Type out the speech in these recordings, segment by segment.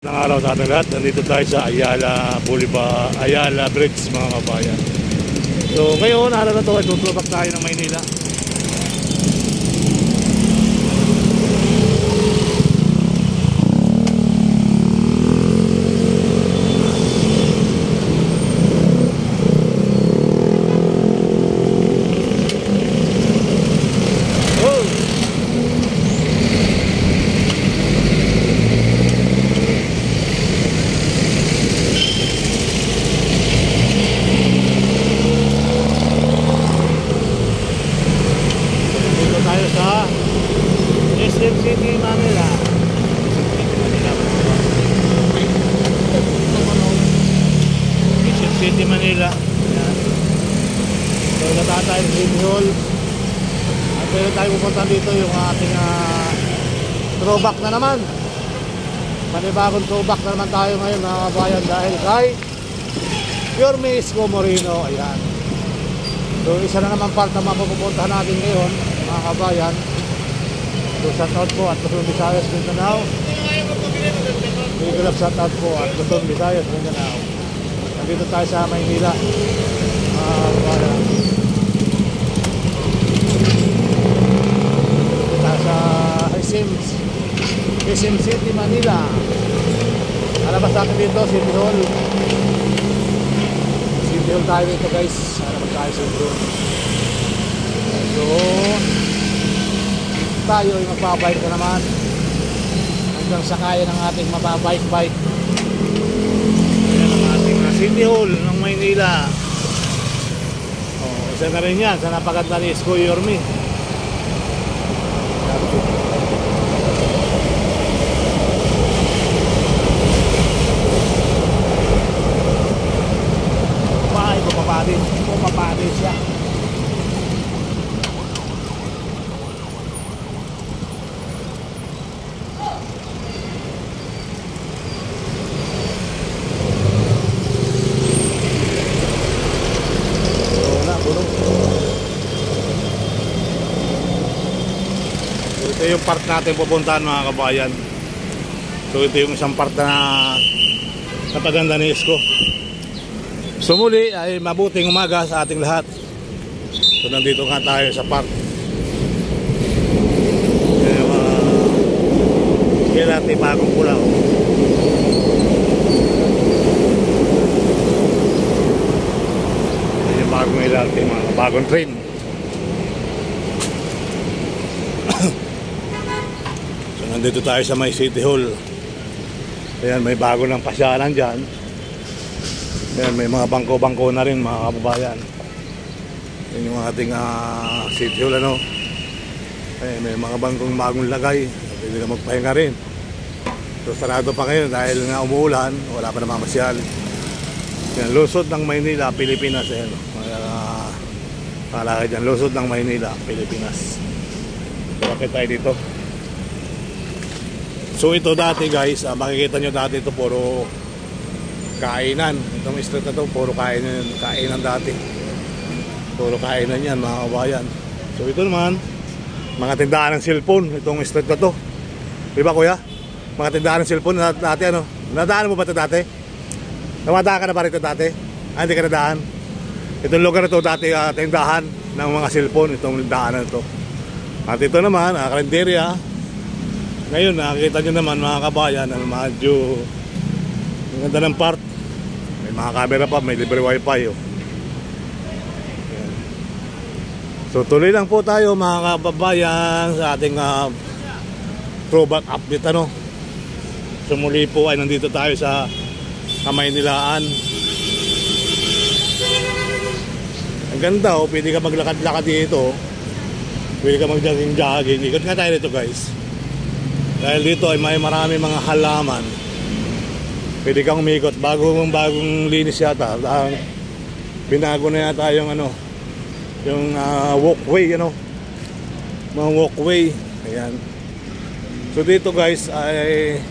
Ng araw sa ating lahat, nandito tayo sa Ayala Boulevard, Ayala Bridge mga kabayan. So ngayon, araw na ito ay tutubak tayo ng Maynila. SM City, Manila. SM City, Manila. Ayan. So, nataan tayo sa City Hall. At pwede tayo pupunta dito yung ating throwback na naman. Panibagong throwback na naman tayo ngayon mga kabayan dahil kay Yorme Isko Moreno. Ayan. So, isa na naman part na mapupuntahan natin ngayon mga kabayan. So, shoutout po at Luzon, Visayas, Mindanao. Big love shoutout po at Luzon, Visayas, Mindanao. Nandito tayo sa Maynila. Nandito tayo sa SM City, Manila. Alabas natin dito, City Hall. City Hall tayo dito guys. Alabas tayo sa City Hall. So, tayo ay magbabike na naman hanggang sa kaya ng ating mababike-bike. Ayan ang ating City Hall ng Maynila. Isa na rin yan sa napaganda ni Isko Yorme. Bahay ko papadin siya. Ito yung part natin pupuntahan mga kabayan. So ito yung isang part na napaganda ni Isko. So muli ay mabuting umaga sa ating lahat. So nandito nga tayo sa part LRT Bagong Pulaw. Ito yung bagong LRT, mga bagong train. Nandito tayo sa may City Hall. Ayan, may bago ng pasyalan dyan. Ayan, may mga bangko-bangko na rin mga kababayan. Ayan yung ating City Hall ano. Ayan, may mga bangkong bagong lagay. Pwede ka magpahinga rin. So sarado pa ngayon dahil nga umuulan. Wala pa namang masyal. Ayan, lusod ng Maynila, Pilipinas. Ayan, palakay dyan, lusod ng Maynila, Pilipinas. So bakit tayo dito? So ito dati guys, makikita nyo dati ito puro kainan. Itong street na ito, puro kainan dati. Puro kainan yan mga kabayan. So ito naman, mga tindahan ng cellphone. Itong street na ito, diba kuya? Mga tindahan ng cellphone dati ano. Nadaan mo ba ito dati? Namadaan ka na ba rito dati? Hindi ka nadaan. Itong lugar na ito dati tindahan ng mga cellphone. Itong tindahan na ito. At ito naman, kalenderya. Ngayon nakikita nyo naman mga kabayan, medyo ang ganda ng part. May mga camera pa, may libre wifi oh. So tuloy lang po tayo mga kababayan sa ating throwback update ano. So muli po ay nandito tayo sa Maynilaan. Ang ganda oh, pwede ka maglakad-lakad dito. Pwede ka mag-jogging-jogging. Ikot nga tayo dito guys. Dahil dito ay may marami mga halaman. Pwede kang umikot. Bagong linis yata. Binago na yata yung ano, yung walkway ano. Mga walkway. Ayan. So dito guys ay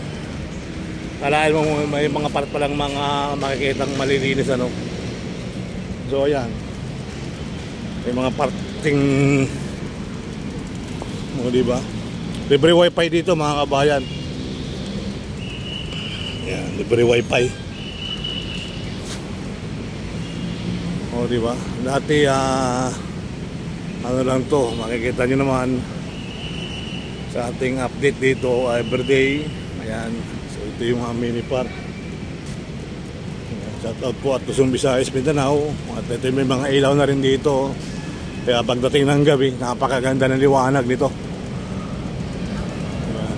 alain mo may mga part pa lang mga makikitang malilinis ano. So ayan. May mga parting mo diba? Libre wifi dito mga kabayan. Yan, libre wifi. O, di ba? Dati, ano lang to, makikita nyo naman sa ating update dito everyday. Ayan, so ito yung mini park. Shout out po at Luzon, Visayas, Mindanao. At ito may mga ilaw na rin dito. Kaya pagdating ng gabi, napakaganda ng liwanag dito. Ayan.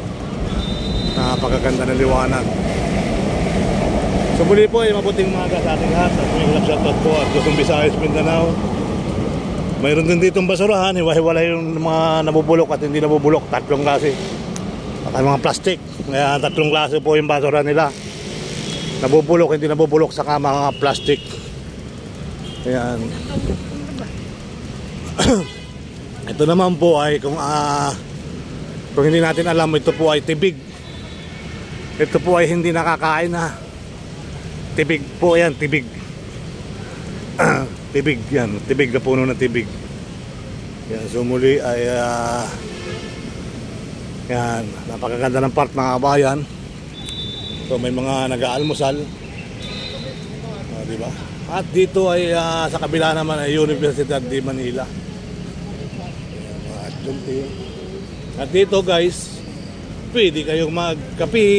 Napakaganda ng liwanag. So muli po ay mabuting umaga sa ating lahat. At may shout out po at Luzon, Visayas, Mindanao. Mayroon din ditong basurahan, hiwa-hiwalay yung mga nabubulok at hindi nabubulok, tatlong klase. At mga plastic, kaya tatlong klase po yung basura nila. Nabubulok, hindi nabubulok, saka mga plastic. Ayan. Ito naman po ay kung hindi natin alam, ito po ay tibig. Ito po ay hindi nakakain na. Tibig po yan, tibig. Tibig yan, tibig na puno ng tibig. Yan, so muli ay yan, napakaganda ng part mga kabayan. So may mga nag-aalmusal, diba? At dito ay sa kabila naman ay Universidad de Manila. Yan, at dito guys, pwede kayong magkape.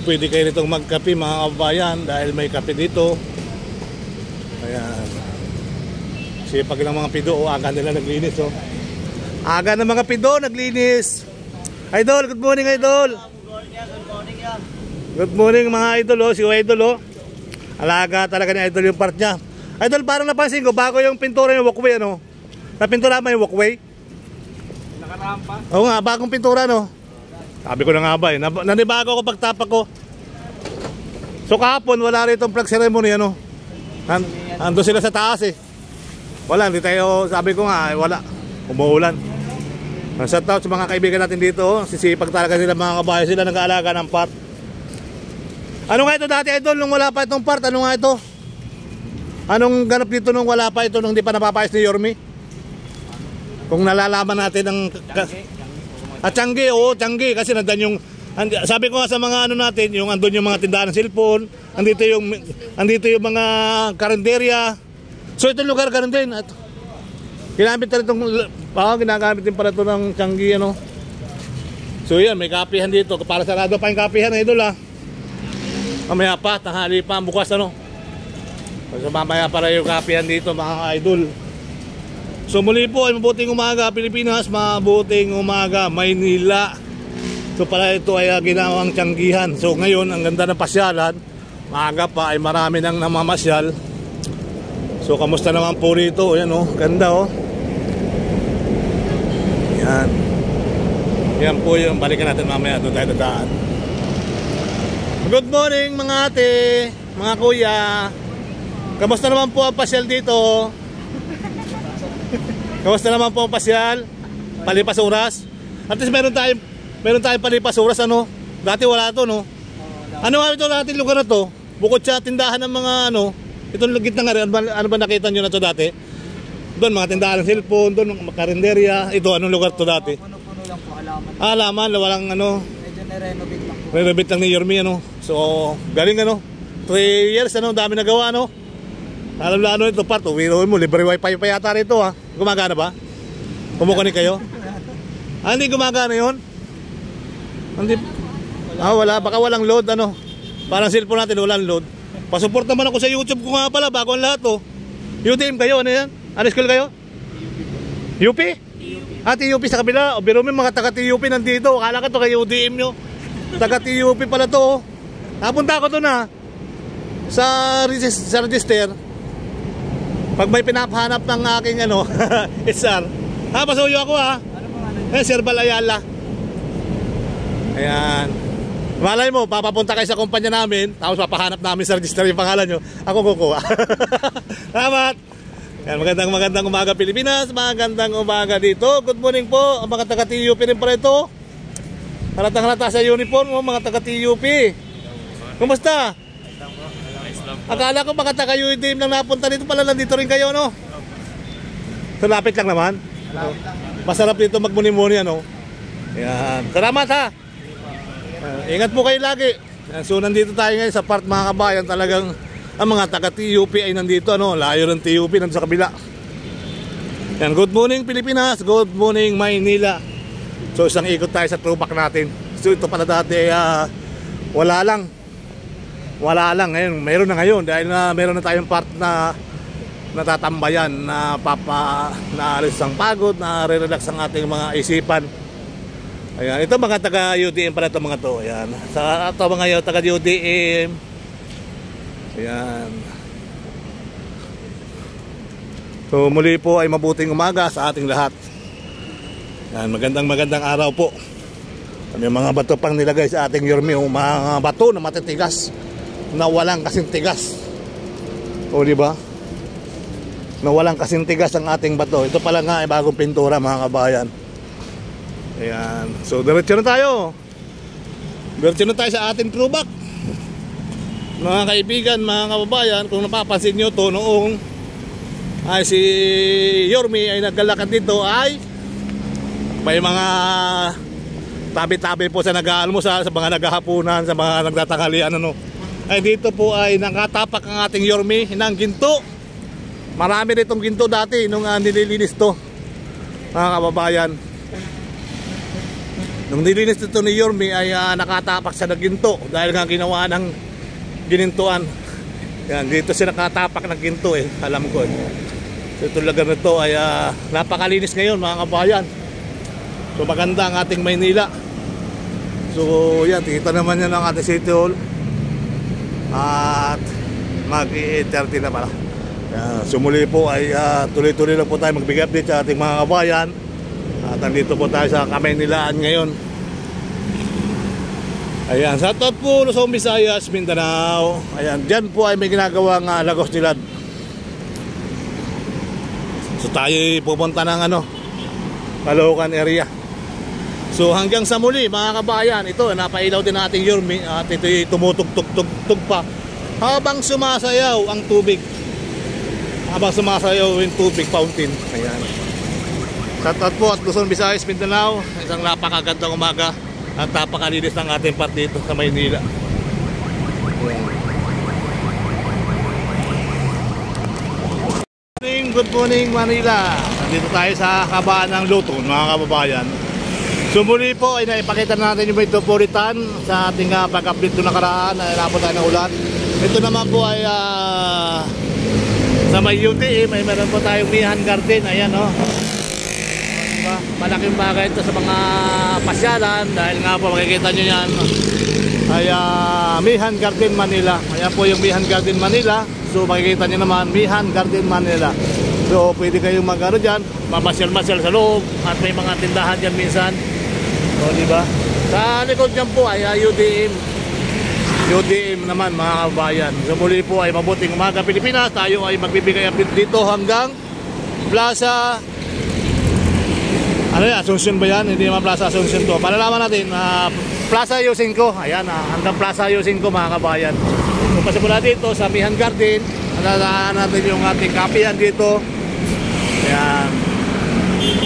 Pwede kayo nitong magkape mga kabayan dahil may kape dito. Ayan. Sipag ng mga pido, aga nila naglinis. Oh. Aga ng mga pido naglinis. Idol, good morning idol. Good morning yan. Good morning mga idol. Oh. Si idol. Oh. Alaga talaga ni idol yung part niya. Idol, parang napansin ko bago yung pintura ng walkway. Ano? Napintura mo yung walkway? Nakarampa? Oo nga, bagong pintura no. Sabi ko na nga ba eh, nanibago ako pagtapak ko. So kahapon wala rin itong flag ceremony ano. Ando sila sa taas eh. Wala, hindi tayo, sabi ko nga wala, umuulan. Shout out sa mga kaibigan natin dito. Sisipag talaga sila mga kabayan, sila nag-aalaga ng part. Ano nga ito dati idol nung wala pa itong part? Ano nga ito? Anong ganap dito nung wala pa ito, nung hindi pa napapayos ni Yorme? Kung nalalaman natin ang Tiangge, oo, Tiangge, kasi nandan yung sabi ko nga sa mga ano natin, yung andun yung mga tindahan ng cellphone, andito yung mga karinderya. So itong lugar ganun din. At ginamit na rin itong ginagamit din pala ito ng Tiangge ano. So yan, may kapihan dito. Para sarado pa yung kapihan na idol ah. Mamaya pa, tanghali pa, bukas ano. So mamaya para yung kapihan dito mga idol. So muli po ay mabuting umaga Pilipinas, mabuting umaga Maynila. So pala ito ay ginawang Tianggihan. So ngayon ang ganda ng pasyalan. Maaga pa ay marami nang namamasyal. So kamusta naman po rito? Ayan oh, ganda oh. Yan. Yan po yung balikan natin mamaya. Doon tayo dadaan. Good morning mga ate, mga kuya. Kamusta naman po ang pasyal dito? Kamusta naman po ang pasyal? Palipas oras? At least meron tayong palipas oras ano? Dati wala to no? Ano nga ito natin lugar na to? Bukod sa tindahan ng mga ano, itong gitna nga rin, ano ba nakita nyo na to dati? Doon mga tindahan ng cellphone, doon mga karinderya. Ito, anong lugar to dati? Puno-puno lang po, halaman. Halaman, walang ano. Medyo na-renovate lang po. Renovate lang ni Yorme ano. So, galing ano. 3 years ano, dami nagawa ano. Alam na ano ito part, uwiroin mo, libre wifi pa yata rito ha. Gumagana ba? Kumukunik kayo? Hindi gumagana yun? Hindi. Wala, baka walang load ano. Parang cellphone natin walang load. Pasupport naman ako sa YouTube ko nga pala, bago ang lahat oh. UTM kayo, ano yan? Ano school kayo? UP? TUP sa kabila. O biro mo mga taga-TUP nandito. Akala ka to kayo UTM nyo. Taga-TUP pala to oh. Napunta ako to na sa register. Pag may pinapahanap ng aking ano SR, pasuyo ako ha. Sir Balayala. Ayan. Malay mo, papapunta kayo sa kumpanya namin, tapos papahanap namin sa register yung pangalan nyo. Ako kukuha. Salamat. Yan, magandang umaga Pilipinas, magandang umaga dito. Good morning po, ang mga taga-TUP rin pala ito. Halatang-halata sa uniform mo, mga taga-TUP. Kumusta? Akala ko mga taga-UDM lang napunta dito, pala nandito rin kayo, no? So, lapit lang naman. Masarap dito magmuni-muni, ano? Yan. Salamat, ha? Ingat po kayo lagi. So nandito tayo ngayon sa part mga kabayan, talagang ang mga taga TUP ay nandito, ano, layo ng TUP nandito sa kabila. Yan, good morning Pilipinas, good morning Maynila. So isang ikot tayo sa throwback natin. So ito pala dati wala lang ngayon, meron na ngayon dahil meron na tayong part na natatambayan, na naalis ang pagod, na relax ang ating mga isipan. Ayan, ito mga taga UDM pala ito mga to. Ayan, sa ito mga taga UDM. Ayan. So muli po ay mabuting umaga sa ating lahat. Ayan, magandang araw po. May mga bato pang nilagay sa ating Yorme, mga bato na matitigas, na walang kasing tigas. O di ba? Na walang kasing tigas ang ating bato. Ito pala nga ay bagong pintura mga kabayan. Ayan. So diretso na tayo. Diretso na tayo sa ating throwback. Mga kaibigan, mga kababayan, kung napapansin nyo to, noong ay si Yorme ay naglalakad dito, ay may mga tabi-tabi po sa nag-aalmusal, sa mga naghahapunan, sa mga nagtatanghalian, ano. Ay dito po ay nakatapak ang ating Yorme ng ginto. Marami ritong ginto dati nung nililinis to, mga kababayan. Nung nilinis ito ni Yorme ay nakatapak siya ng ginto dahil nga ginawa ng ginintuan. Yan, dito siya nakatapak ng ginto alam ko. So ito lugar na ito ay napakalinis ngayon mga kabayan. So maganda ang ating Maynila. So yan, kita naman yan ang ating City Hall. At mag-i-30 na pala. Yan, so muli po ay tuloy-tuloy lang po tayo magbigay update sa ating mga kabayan. At nandito po tayo sa Kamaynilaan ngayon. Ayan, sa top po Luzon, Visayas, Mindanao. Ayan, dyan po ay may ginagawang Lagos Nilad. So tayo pupunta ng Caloocan area. So hanggang sa muli mga kabayan, ito napailaw din nating Yorme at ito tumutugtog pa habang sumasayaw ang tubig. Habang sumasayaw yung tubig fountain. Ayan. Shoutout po at Luzon, Visayas, Mindanao. Isang napakagandang umaga at napakalinis ng ating part dito sa Maynila. Good morning Manila. Nandito tayo sa kabaan ng Luton mga kababayan. So muli po ay naipakita natin yung Metropolitan sa ating pag-update doon nakaraan na inabot tayo ng ulan. Ito naman po ay sa may UTE, may meron po tayong Mihan Garden. Ayan diba? Malaking bagay ito sa mga pasyalan dahil nga po makikita nyo yan ay Mihan Garden Manila. Ayan po yung Mihan Garden Manila. So makikita nyo naman Mihan Garden Manila. So pwede kayong mag-ano dyan, mamasyal-masyal sa loob at may mga tindahan dyan minsan. So diba? Sa likod dyan po ay UDM naman mga kabayan. So muli po ay mabuting umaga Pilipinas. Tayo ay magbibigay update dito hanggang Plaza Asuncion ba yan? Hindi naman Plaza Asuncion to. Palalaman natin Plaza U5. Ayan hanggang Plaza U5 mga kabayan. So pasimula dito sa Mihan Garden. Alalaan natin yung ating kapihan dito. Ayan.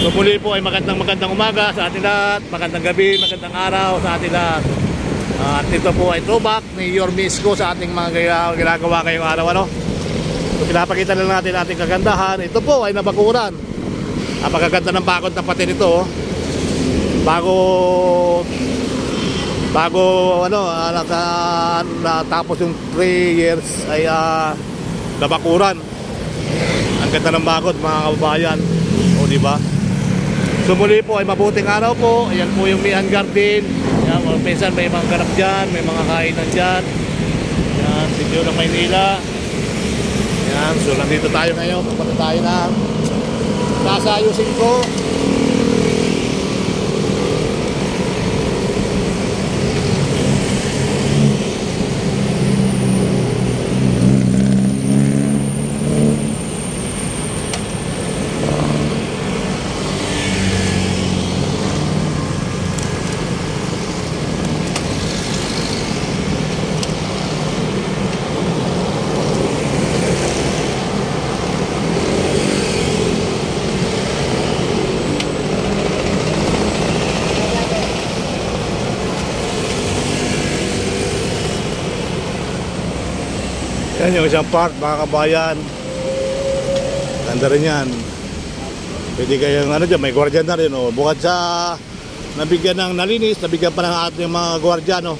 So muli po ay magandang umaga sa ating lahat. Magandang gabi, magandang araw sa ating lahat. At ito po ay throwback ni Yorme Isko sa ating mga ginagawa ngayong araw. So pinapakita lang natin ating kagandahan. Ito po ay nabakuran. Napakaganda ng bakod na pati nito. Bago natapos yung 3 years ay nabakuran. Ang ganda ng bakod mga kababayan. O diba? So muli po ay mabuting araw po. Ayan po yung Mihan Garden. Ayan, minsan may mga ganap dyan, may mga kainan dyan. Ayan, sityo ng Maynila. Ayan, so nandito tayo ngayon. Pupunta tayo na Plaza U5. Yan yung isang part mga kabayan. Ganda rin yan. Pwede kayong ano dyan, may gwardiyan na rin oh. Bukod sa nabigyan ng nalinis, nabigyan pa ng ating mga gwardiyan oh.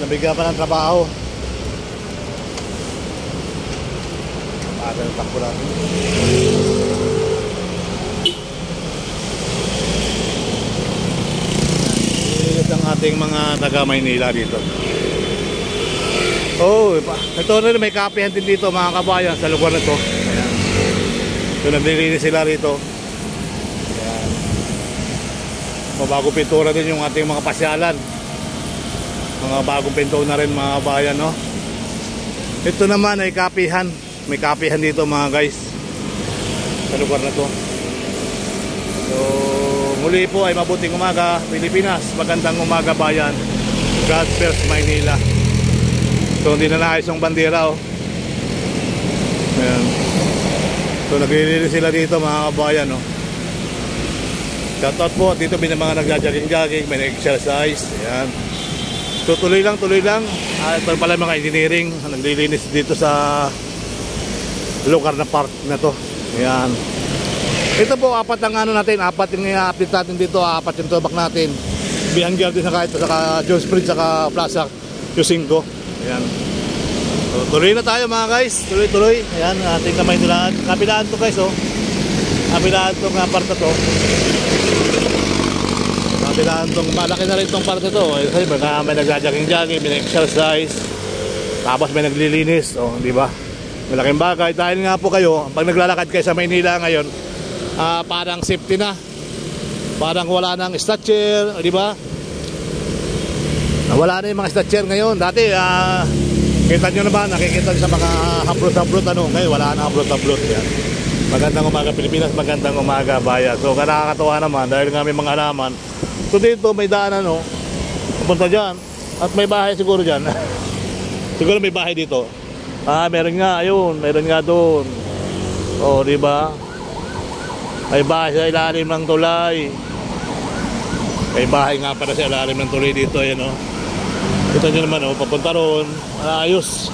Nabigyan pa ng trabaho. Maaga ng takbo natin. Ito ang ating mga taga Maynila dito. Oh, ito rin may kapihan din dito mga kabayan sa lugar na ito. Ayan. So naglilinis sila rito. Ayan. Bagong pintura din yung ating mga pasyalan. Mga bagong pintura na rin mga kabayan, no? Ito naman ay kapihan. May kapihan dito mga guys sa lugar na ito. So muli po ay mabuting umaga Pilipinas, magandang umaga bayan. God first Maynila. So hindi na naayos yung bandera oh. Ayan. So naglilinis sila dito mga kabayan oh. Shoutout po dito, may mga nagja-jogging, may nag-exercise. Ayan. So tuloy lang. Ito pala mga engineering naglilinis dito sa lugar na park na to. Ayan. Ito po apat ang ano natin, apat yung i-update natin dito, apat yung tubak natin. Behind Garden sa kahit saka Jones Bridge saka Plaza Yusingo. Ayan. So, tuloy na tayo mga guys. Tuloy. Ayan, ating kamay nila. Kabilaan to guys oh. Kabilaan to nga part na to. Kabilaan tong malaki na rin tong part na to. Kasi may nagja-jogging, may exercise. Tapos may naglilinis. Oh, di ba? Malaking bagay. Dahil nga po kayo, pag naglalakad kayo sa Maynila ngayon, parang safety na. Parang wala nang stretcher, di ba? Wala na yung mga stretcher ngayon. Dati, kita nyo naman, nakikita sa mga hablot-hablot ano. Ngayon, wala na hablot-hablot yan. Magandang umaga Pilipinas, magandang umaga bayan. So, nakakatuwa naman dahil nga may mga halaman. So, dito may daan ano, pupunta dyan. At may bahay siguro dyan. Siguro may bahay dito. Meron nga, ayun, meron nga doon. O, di ba? May bahay sa ilalim ng tulay. May bahay nga para sa ilalim ng tulay dito, ayan o. Kita nyo naman o, papunta roon. Ayos.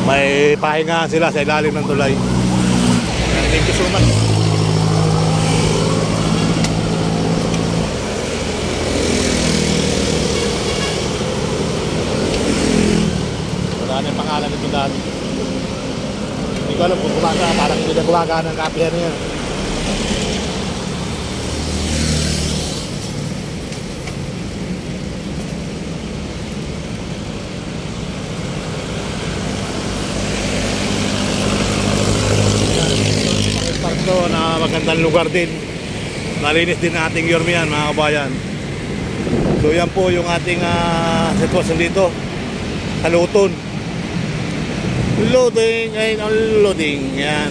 May pahinga sila sa ilalim ng tulay. Thank you so much. Wala na yung pangalan nito dati. Hindi ko alam kung gumagana. Parang hindi na gumagana ng kapihan niya. Parto na magandang lugar din. Malinis din ating Yormian mga kabayan. So yan po yung ating sitwasyon dito sa Luton. Loading ay unloading. Yan.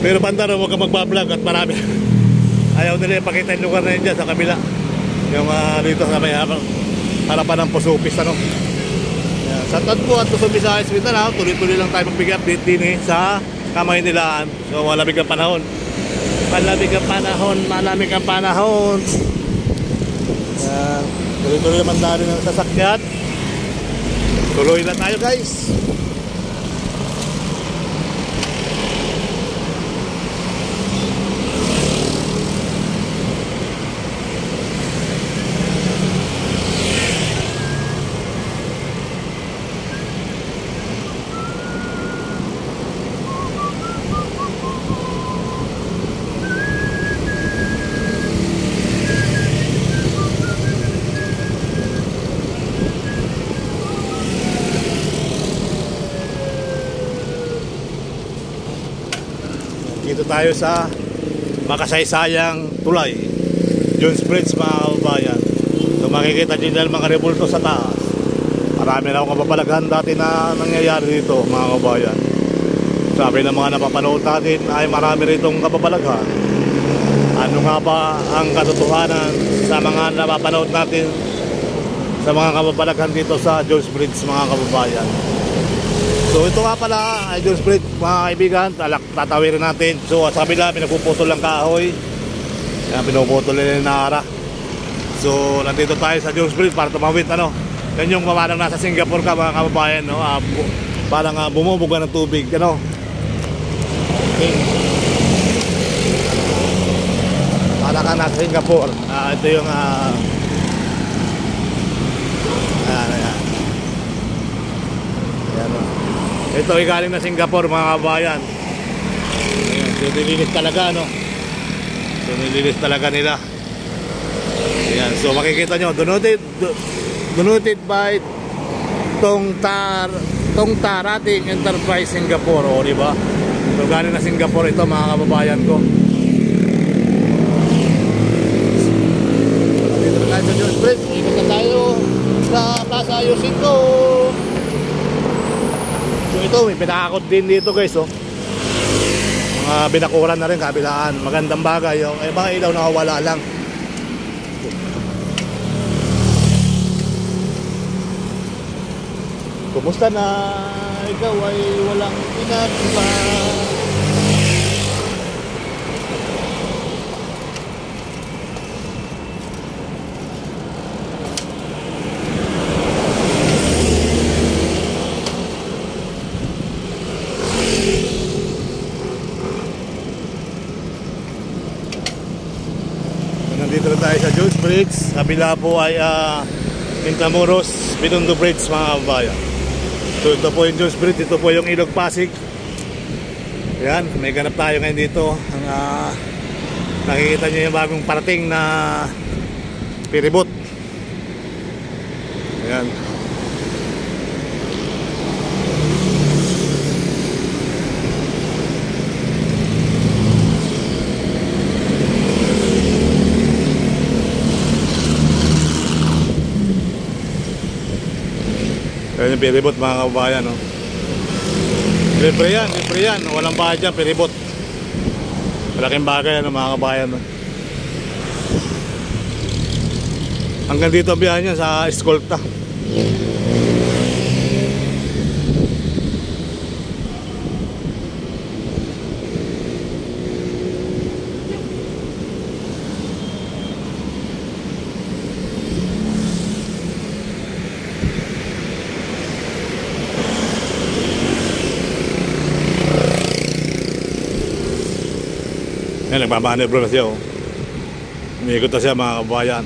Pero banda rin, huwag kang magbablog at marami. Ayaw nila ipakita yung lugar na yun dyan sa kabila. Yung dito sa may harapan ng Pusupis ano. Yan. Sa Tadpo at Pusupis sa Mindanao, tuloy-tuloy lang tayo magbigay update din sa kamay nilaan. So malamig ang panahon. Malamig ang panahon. Tuloy-tuloy naman dahil ng sasakyan. Tuloy lang tayo guys. Dito tayo sa makasaysayang tulay, Jones Bridge mga kabayan. So makikita din dahil mga rebulto sa taas. Marami na akong kapabalaghan dati na nangyayari dito mga kabayan. Sabi ng mga napapanood natin ay marami ritong kapabalaghan. Ano nga ba ang katotohanan sa mga napapanood natin sa mga kapabalaghan dito sa Jones Bridge mga kababayan? So ito nga pala ay Jones Bridge mga kaibigan, tatawirin natin. So sa kabila pinagpuputol lang kahoy. Yan, pinuputol nila yung nara. So nandito tayo sa Jones Bridge para tumawid ano. Yan yung pamanang nasa Singapore ka mga kababayan no? Parang bumubuga ng tubig, ano? Okay. Para ka nasa Singapore. Ito yung ayan. Ito ay galing na Singapore, mga kabayan. Ayan, so nilinis talaga, no? So nilinis talaga nila. Ayan, so makikita nyo, donated by Tongtarating Enterprise Singapore, o diba? So galing na Singapore ito, mga kababayan ko. Dito na tayo sa Jones Bridge. Ikot na tayo sa Plaza Yosinko. So ito, may pinakakot din dito, guys, oh. Mga binakuran na rin, kabilaan. Magandang bagay, oh. Mga ilaw nakawala lang. Kumusta na? Ikaw ay walang pinagpa. Nandito na tayo sa Jones Bridge. Kabila po ay Intramuros Binondo Bridge, mga kabayan. So ito po yung Jones Bridge, ito po yung Ilog Pasig. Ayan, may ganap tayo ngayon dito. Nakikita nyo yung bagong parating na piribot. Ayan. Ayan yung piribot, mga kababayan, no? Libre yan, walang bayad dyan, piribot. Malaking bagay, ano, mga kababayan, no? Hanggang dito ang biyahe niya sa Escolta. Yan, nagmamanibro na siya, oh. Umiikot na siya, mga kabayan.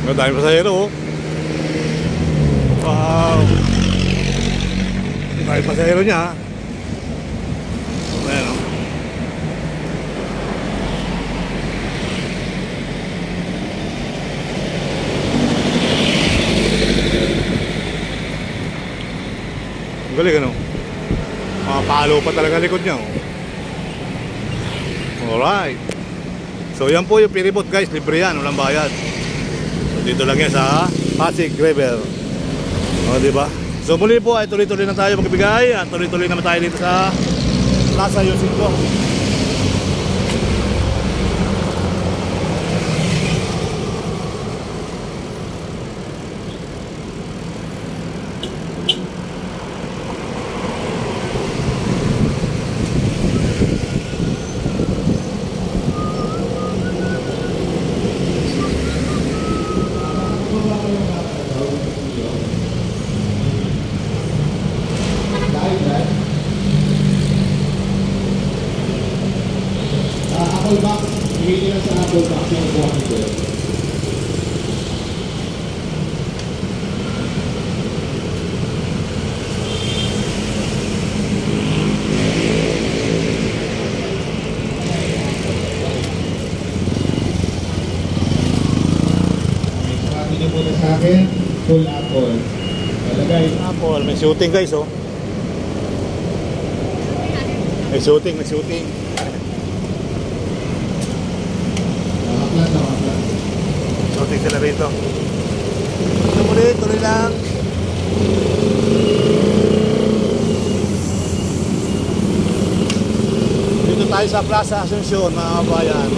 Ang daming pasahero, oh. Wow. Ang daming pasahero niya, ha. Ayan, oh. Galing, ano? Makapalo pa talaga likod niya, oh. Alright. So yan po yung piribot, guys. Libre yan, walang bayad. So dito lang yan sa Pasig River. O, diba? So muli po ay tuloy-tuloy na tayo magbigay. At tuloy-tuloy naman tayo dito sa Plaza Yosinko. Apple box, hindi na sa apple box yung buwan nito. Sabi niyo muna sa akin, full apple. Talagay. Apple, may shooting, guys, oh. May shooting. Shooting sila rito. Tuloy lang. Dito tayo sa Plaza Asuncion, mga kabayan.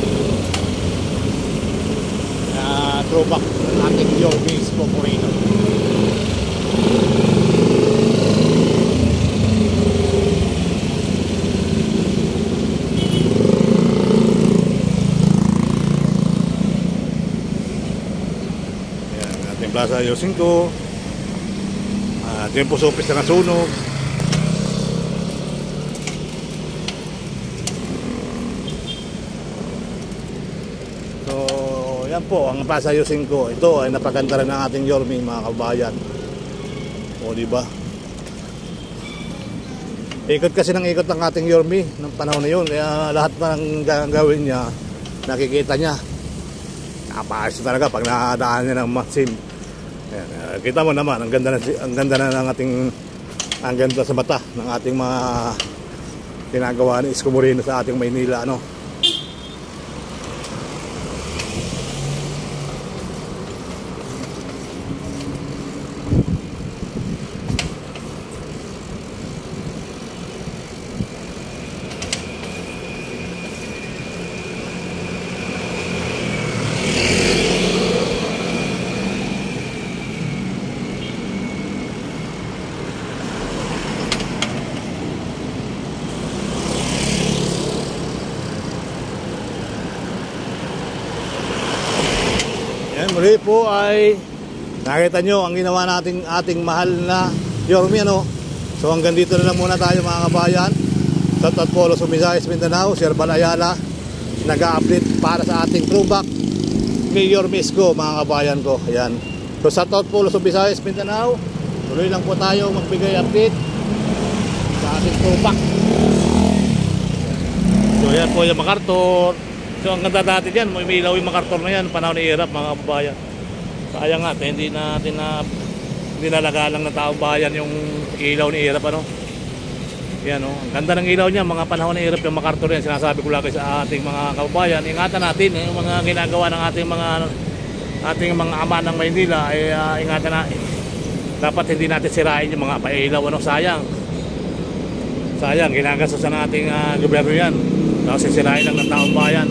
Throwback ng ating Yorvis Poporino. Plaza Yosin ko. Tempo Sopis na nasunog. So yan po ang Plaza Yosin ko. Ito ay napaganda rin ng ating Yorme, mga kabayan. O diba? Ikot kasi ng ikot ng ating Yorme ng panahon na yun. Kaya lahat ng gagawin niya, nakikita niya. Napaayos talaga pag nakadaan niya ng Maxim. Ayan, kita mo naman, ang ganda na ng ating, ang ganda sa mata ng ating mga ginagawa ni Isko Moreno sa ating Maynila, ano. Yan, muli po ay nakita nyo ang ginawa nating ating mahal na Yorme, ano. So hanggang dito na lang muna tayo, mga kabayan. Sa Polo Sumisayas, Mindanao, Sir Bal Ayala, nag-a-update para sa ating throwback kay Yorme Isko, mga kabayan ko. Ayan. So sa Polo Sumisayas, Mindanao, tuloy lang po tayo magbigay update sa ating throwback. So yan po yung MacArthur. So ang ganda natin yan, may ilaw yung MacArthur na yan, panahon ni Irap, mga kabayan. Sayang nga, hindi natin nalagalang ng taong bayan yung ilaw ni Irap, ano. Yan, oh. Ang ganda ng ilaw niya, mga panahon ni Irap yung MacArthur yan. Sinasabi ko lagi sa ating mga kabayan, ingatan natin yung mga ginagawa ng ating mga ama ng Maynila, ay ingatan natin. Dapat hindi natin sirain yung mga pailaw, ano. Sayang, ginagastos ng ating gobyerno yan. Tapos sisirain lang ng taong bayan.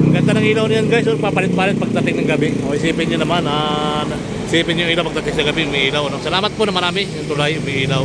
Ang ganda ng ilaw niyan, guys. Papalit-palit pagdating ng gabi. O isipin nyo naman, isipin nyo yung ilaw pagdating sa gabi, may ilaw, no? Salamat po na marami. Yung tulay, may ilaw.